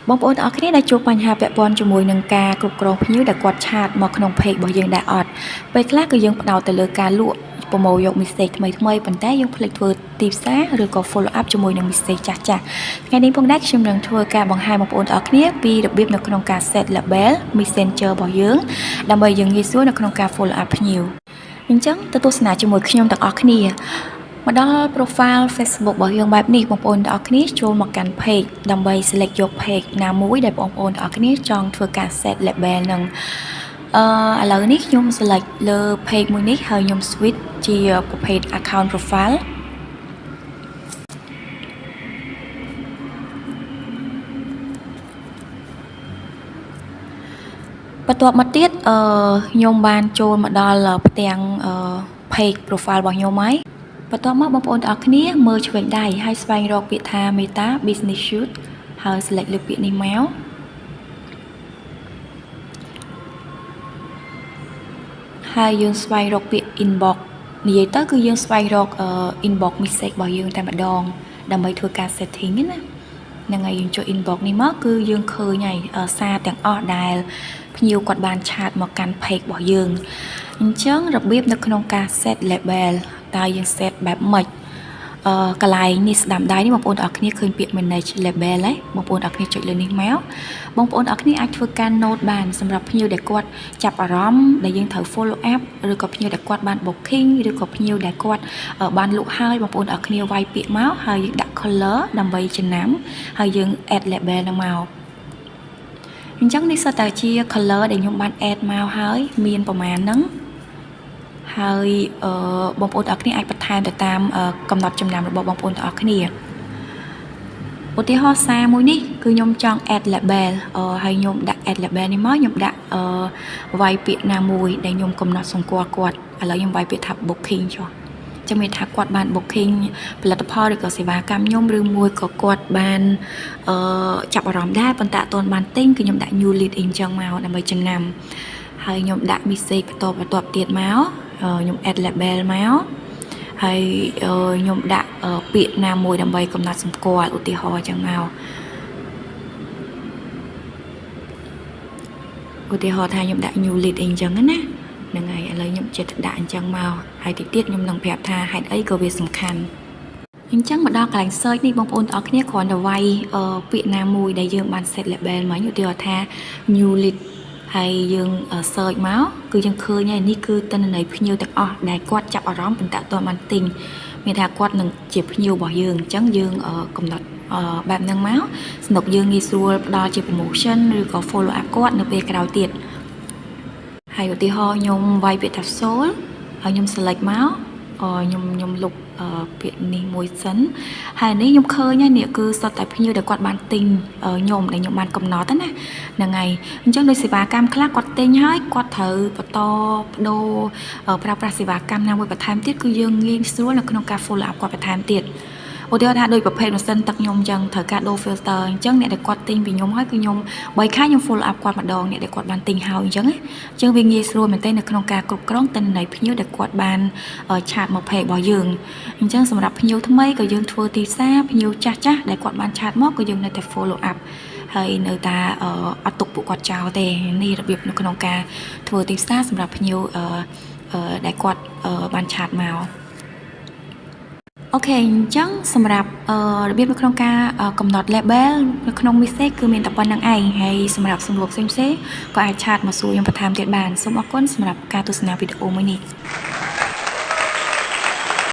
បងប្អូនអរគ្នាដែលជួបបញ្ហាពាក់ព័ន្ធជាមួយនឹងការគ្រប់គ្រងភ្ញៀវដែលគាត់ឆាតមកក្នុង page របស់យើងដែរអត់ពេលខ្លះគឺយើងផ្ដោតទៅលើការលក់ប្រម៉ូយក mistake ថ្មីប៉ុន្តែយើងភ្លេចធ្វើទីផ្សារឬក៏ follow up ជាមួយនឹង mistake ចាស់ថ្ងៃនេះផងដែរខ្ញុំនឹងធ្វើការបង្ហាញបងប្អូនអរគ្នាពីរបៀបនៅក្នុងការ set label messenger របស់យើងដើម្បីយើងងាយស្រួលនៅក្នុងការ follow up ភ្ញៀវអញ្ចឹងទៅទស្សនាជាមួយខ្ញុំទាំងអស់គ្នាមកដល់ profile Facebook របស់យើងបែបនេះបងប្អូនទាំងអស់គ្នាចូលមកកាន់ page ដើម្បី select យក page ណាមួយដែលបងប្អូនទាំងអស់គ្នាចង់ធ្វើការ set label នឹងឥឡូវនេះខ្ញុំ select លើ page មួយនេះហើយខ្ញុំ switch ជាប្រភេទ account profile បន្ទាប់មកទៀតខ្ញុំបានចូលមកដល់ផ្ទាំងpage profile របស់ខ្ញុំហើយបន្ទាប់មកបងប្អូនទាំងអស់គ្នាមើលឆ្វេងដៃហើយស្វែងរកពាក្យថា Meta Business Suite ហើយ select លើពាក្យនេះមកហើយយើងស្វែងរកពាក្យ inbox និយាយទៅគឺយើងស្វែងរកinbox message របស់យើងតែម្ដងដើម្បីធ្វើការ setting ណាហ្នឹងហើយយើងចូល inbox នេះមកគឺយើងឃើញហើយសារទាំងអស់ដែលភ្ញៀវគាត់បានឆាតមកកាន់ page របស់យើងអញ្ចឹងរបៀបនៅក្នុងការ set label តើយើង set បែបម៉េចកន្លែងនេះស្ដាំដៃនេះបងប្អូនទាំងអស់គ្នាឃើញពាក្យ manage label ហើយបងប្អូនទាំងអស់គ្នាចុចលើនេះមកបងប្អូនទាំងអស់គ្នាអាចធ្វើការ note បានសម្រាប់ភ្ញៀវដែលគាត់ចាប់អារម្មណ៍ដែលយើងត្រូវ follow up ឬក៏ភ្ញៀវដែលគាត់បាន booking ឬក៏ភ្ញៀវដែលគាត់បានលក់ហើយបងប្អូនទាំងអស់គ្នាវាយពាក្យមកហើយយើងដាក់ color ដើម្បីចំណាំហើយយើង add label នឹងមកអញ្ចឹងនេះសុទ្ធតែជា color ដែលខ្ញុំបាន add មកហើយមានប្រមាណហ្នឹងហើយបងប្អូនទាំងអស់គ្នាអាចបន្ថែមទៅតាមកំណត់ចំណាំរបស់បងប្អូនទាំងអស់គ្នាឧទាហរណ៍សារមួយនេះគឺខ្ញុំចង់ add label ហើយខ្ញុំដាក់ add label នេះមកខ្ញុំដាក់វាយពាក្យណាមួយដែលខ្ញុំកំណត់សម្គាល់គាត់ឥឡូវខ្ញុំវាយពាក្យថា booking ចុះចាំមានថាគាត់បាន booking ផលិតផលឬក៏សេវាកម្មខ្ញុំឬមួយក៏គាត់បានចាប់អារម្មណ៍ដែរប៉ុន្តែអត់ទាន់បានទិញគឺខ្ញុំដាក់ new lead អីចឹងមកដើម្បីចំណាំហើយខ្ញុំដាក់ message បន្ទាប់ទៀតមកខ្ញុំ add label មកហើយខ្ញុំដាក់ពាក្យណាមួយដើម្បីកំណត់សម្គាល់ឧទាហរណ៍ចឹងមកឧទាហរណ៍ថាខ្ញុំដាក់ new lead អីចឹងណាហ្នឹងហើយឥឡូវខ្ញុំចិត្តដាក់អញ្ចឹងមកហើយតិចទៀតខ្ញុំនឹងប្រាប់ថាហេតុអីក៏វាសំខាន់អញ្ចឹងមកដល់កន្លែង search នេះបងប្អូនទាំងអស់គ្នាគ្រាន់តែវាយពាក្យណាមួយដែលយើងបាន set label មកឧទាហរណ៍ថា new lead ហើយយើង search មកគឺយើងឃើញហើយនេះគឺទិន្នន័យភ្ញៀវទាំងអស់ដែលគាត់ចាប់អារម្មណ៍ប៉ុន្តែអត់ទាន់បានទិញមានថាគាត់នឹងជាភ្ញៀវរបស់យើងអញ្ចឹងយើងកំណត់បែបហ្នឹងមកស្នុកយើងងាយស្រួលផ្ដល់ជា promotion ឬក៏ follow up គាត់នៅពេលក្រោយទៀតហើយឧទាហរណ៍ខ្ញុំវាយពាក្យថា soul ហើយខ្ញុំ select មកខ្ញុំលុបពាក្យនេះមួយសិនហើយនេះខ្ញុំឃើញហើយនេះគឺសុទ្ធតែភ្ញៀវដែលគាត់បានទិញខ្ញុំដែលខ្ញុំបានកំណត់ណាហ្នឹងហើយអញ្ចឹងដោយសេវាកម្មខ្លះគាត់ទិញហើយគាត់ត្រូវបន្តបដូរប្រើប្រាស់សេវាកម្មណាមួយបន្ថែមទៀតគឺយើងងាយស្រួលនៅក្នុងការ follow up គាត់បន្ថែមទៀតឧទាហរណ៍ថាដោយប្រភេទម៉ាស៊ីនទឹកខ្ញុំអញ្ចឹងត្រូវការដូរ filter អញ្ចឹងអ្នកដែលគាត់ទិញពីខ្ញុំហើយគឺខ្ញុំ3ខែខ្ញុំ follow up គាត់ម្ដងអ្នកដែលគាត់បានទិញហើយអញ្ចឹងវាងាយស្រួលមែនទែននៅក្នុងការគ្រប់គ្រងទិន្នន័យភ្ញៀវដែលគាត់បានឆាតមក page របស់យើងអញ្ចឹងសម្រាប់ភ្ញៀវថ្មីក៏យើងធ្វើទីផ្សារភ្ញៀវចាស់ដែលគាត់បានឆាតមកក៏យើងនៅតែ follow up ហើយនៅតែអត់ទុកពួកគាត់ចោលទេនេះរបៀបនៅក្នុងការធ្វើទីផ្សារសម្រាប់ភ្ញៀវដែលគាត់បានឆាតមកអូខេអញ្ចឹងសម្រាប់របៀបនៅក្នុងការកំណត់ label នៅក្នុង message គឺមានតែប៉ុណ្្នឹងឯងហើយសម្រាប់សំណួរផ្សេងៗក៏អាចឆាតមកសួរខ្ញុំបន្ថែមទៀតបានសូមអរគុណសម្រាប់ការទស្សនាវីដេអូមួយនេះ